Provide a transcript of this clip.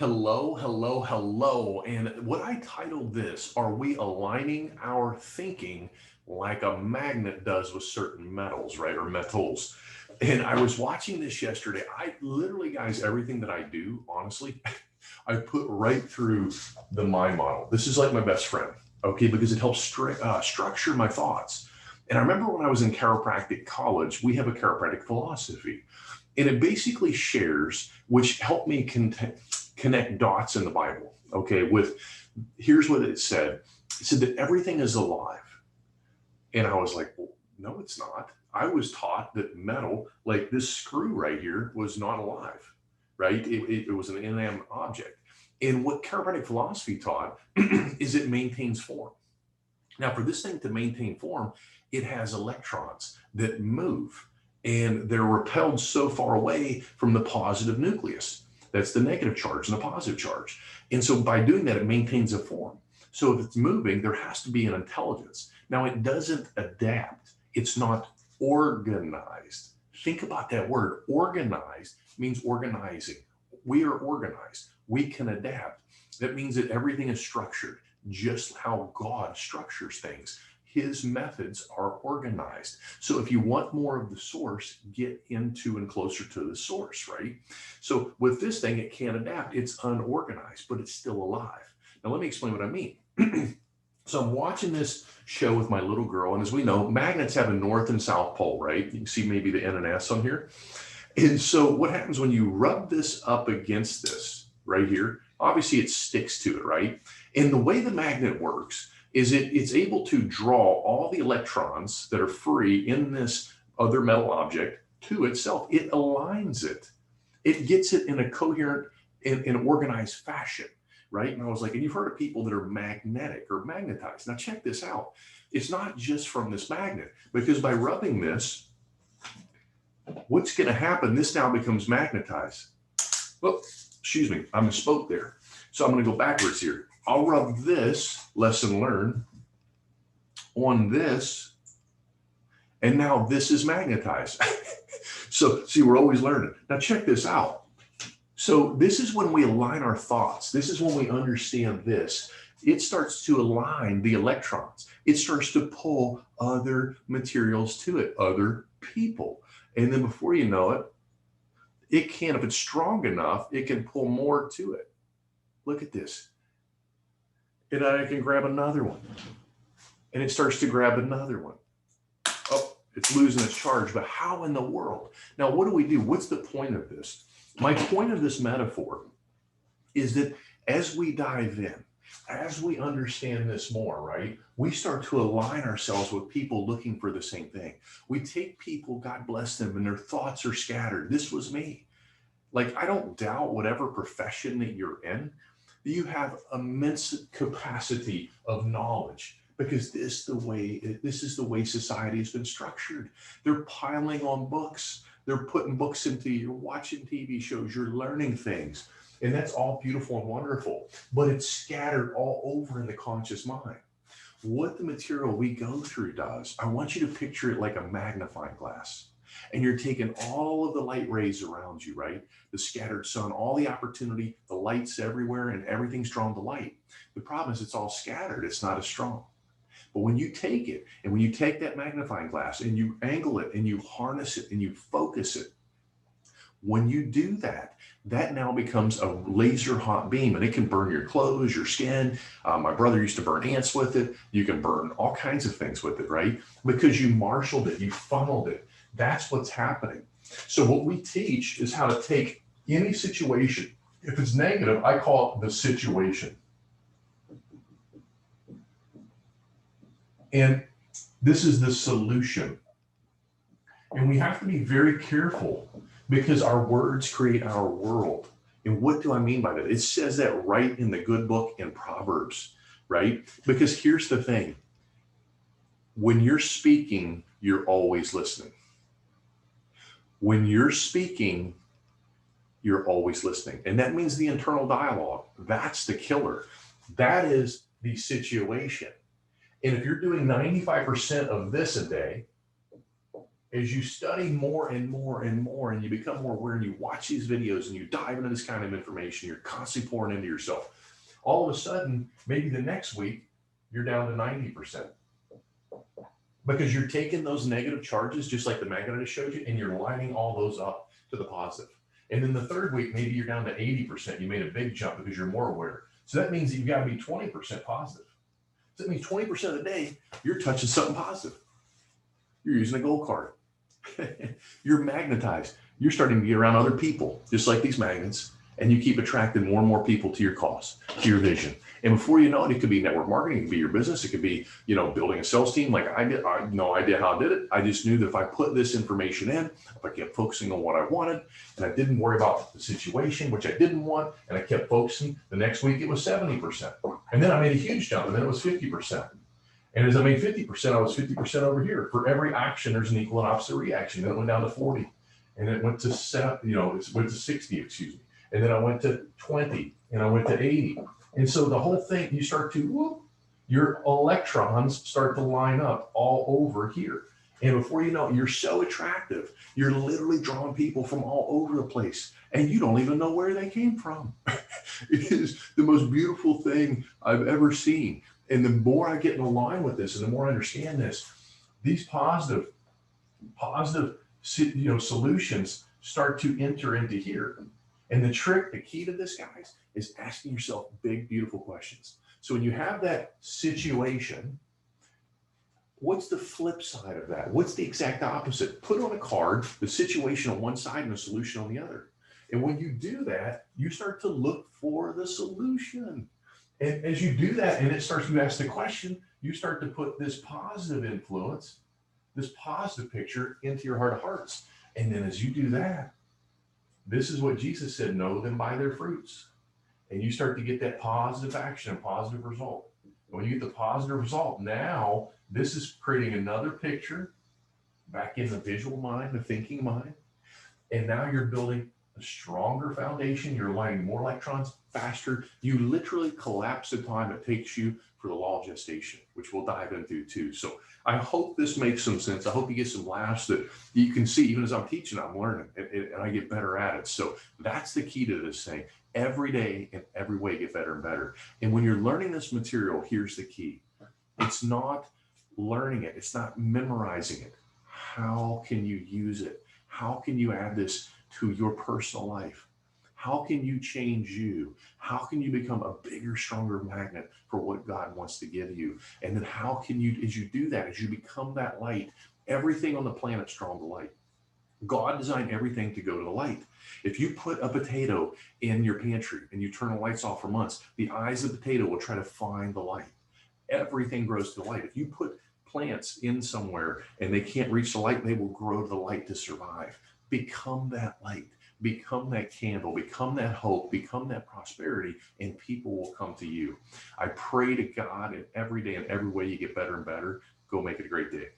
Hello, hello, hello. And what I titled this, are we aligning our thinking like a magnet does with certain metals, right? Or metals. And I was watching this yesterday. I literally, guys, everything that I do, honestly, I put right through the mind model. This is like my best friend, okay, because it helps structure my thoughts. And I remember when I was in chiropractic college, we have a chiropractic philosophy, and it basically shares, which helped me connect dots in the Bible. Okay, with here's what it said. It said that everything is alive, and I was like, well, no, it's not. I was taught that metal, like this screw right here, was not alive, right? It was an inanimate object. And what chiropractic philosophy taught is it maintains form. Now, for this thing to maintain form, it has electrons that move and they're repelled so far away from the positive nucleus. That's the negative charge and the positive charge. And so by doing that, it maintains a form. So if it's moving, there has to be an intelligence. Now, it doesn't adapt, it's not organized. Think about that word. Organized means organizing. We are organized, we can adapt. That means that everything is structured just how God structures things. His methods are organized. So if you want more of the source, get into and closer to the source, right? So with this thing, it can't adapt. It's unorganized, but it's still alive. Now, let me explain what I mean. So I'm watching this show with my little girl, and as we know, magnets have a north and south pole, right? You can see maybe the N and S on here. And so what happens when you rub this up against this right here? Obviously, it sticks to it, right? And the way the magnet works is it's able to draw all the electrons that are free in this other metal object to itself. It aligns it. It gets it in a coherent and organized fashion, right? And I was like, and you've heard of people that are magnetic or magnetized. Now check this out. It's not just from this magnet, because by rubbing this, what's going to happen? This now becomes magnetized. Well, excuse me, I misspoke there. So I'm going to go backwards here. I'll rub this, lesson learned, on this, and now this is magnetized. So see, we're always learning. Now check this out. So this is when we align our thoughts. This is when we understand this. It starts to align the electrons. It starts to pull other materials to it, other people. And then before you know it, if it's strong enough, it can pull more to it. Look at this. And I can grab another one. And it starts to grab another one. Oh, it's losing its charge, but how in the world? Now, what do we do? What's the point of this? My point of this metaphor is that as we dive in, as we understand this more, right, we start to align ourselves with people looking for the same thing. We take people, God bless them, and their thoughts are scattered. This was me. Like, I don't doubt whatever profession that you're in, you have immense capacity of knowledge, because this is the way society has been structured. They're piling on books. They're putting books into you. You're watching TV shows. You're learning things. And that's all beautiful and wonderful, but it's scattered all over in the conscious mind. What the material we go through does, I want you to picture it like a magnifying glass. And you're taking all of the light rays around you, right? The scattered sun, all the opportunity, the light's everywhere, and everything's drawn to light. The problem is it's all scattered. It's not as strong. But when you take it, and when you take that magnifying glass and you angle it and you harness it and you focus it, when you do that, that now becomes a laser hot beam, and it can burn your clothes, your skin. My brother used to burn ants with it. You can burn all kinds of things with it, right? Because you marshaled it, you funneled it. That's what's happening. So what we teach is how to take any situation. If it's negative, I call it the situation. And this is the solution. And we have to be very careful, because our words create our world. And what do I mean by that? It says that right in the good book in Proverbs, right? Because here's the thing. When you're speaking, you're always listening. When you're speaking, you're always listening. And that means the internal dialogue. That's the killer. That is the situation. And if you're doing 95% of this a day, As you study more and more and more, and you become more aware, and you watch these videos and you dive into this kind of information, you're constantly pouring into yourself. All of a sudden, maybe the next week, you're down to 90%. Because you're taking those negative charges, just like the magnet I showed you, and you're lining all those up to the positive. And then the third week, maybe you're down to 80%. You made a big jump because you're more aware. So that means that you've got to be 20% positive. So that means 20% of the day, you're touching something positive. You're using a gold card. You're magnetized. You're starting to get around other people, just like these magnets, and you keep attracting more and more people to your cause, to your vision. And before you know it, it could be network marketing, it could be your business, it could be, building a sales team. Like I did, I had no idea how I did it. I just knew that if I put this information in, if I kept focusing on what I wanted, and I didn't worry about the situation, which I didn't want, and I kept focusing, the next week it was 70%. And then I made a huge jump, and then it was 50%. And as I made 50%, I was 50% over here. For every action, there's an equal and opposite reaction. Then it went down to 40, and it went to 60, excuse me. And then I went to 20, and I went to 80. And so the whole thing, you start to, your electrons start to line up all over here. And before you know it, you're so attractive. You're literally drawing people from all over the place, and you don't even know where they came from. It is the most beautiful thing I've ever seen. And the more I get in line with this, and the more I understand this, these positive, solutions start to enter into here. And the key to this, guys, is asking yourself big, beautiful questions. So when you have that situation, what's the flip side of that? What's the exact opposite? Put on a card the situation on one side and the solution on the other. And when you do that, you start to look for the solution. And as you do that, and you ask the question, you start to put this positive influence, this positive picture into your heart of hearts. And then as you do that, this is what Jesus said, know them by their fruits. And you start to get that positive action and positive result. And when you get the positive result, now this is creating another picture back in the visual mind, the thinking mind. And now you're building a stronger foundation. You're aligning more electrons faster. You literally collapse the time it takes you for the law of gestation, which we'll dive into too. So I hope this makes some sense. I hope you get some laughs that you can see. Even as I'm teaching, I'm learning, and I get better at it. So that's the key to this thing. Every day in every way, get better and better. And when you're learning this material, here's the key. It's not learning it. It's not memorizing it. How can you use it? How can you add this to your personal life? How can you change you? How can you become a bigger, stronger magnet for what God wants to give you? And then how can you, as you do that, as you become that light, everything on the planet's drawn to light. God designed everything to go to the light. If you put a potato in your pantry and you turn the lights off for months, the eyes of the potato will try to find the light. Everything grows to the light. If you put plants in somewhere and they can't reach the light, they will grow to the light to survive. Become that light. Become that candle, become that hope, become that prosperity, and people will come to you. I pray to God in every day and every way you get better and better. Go make it a great day.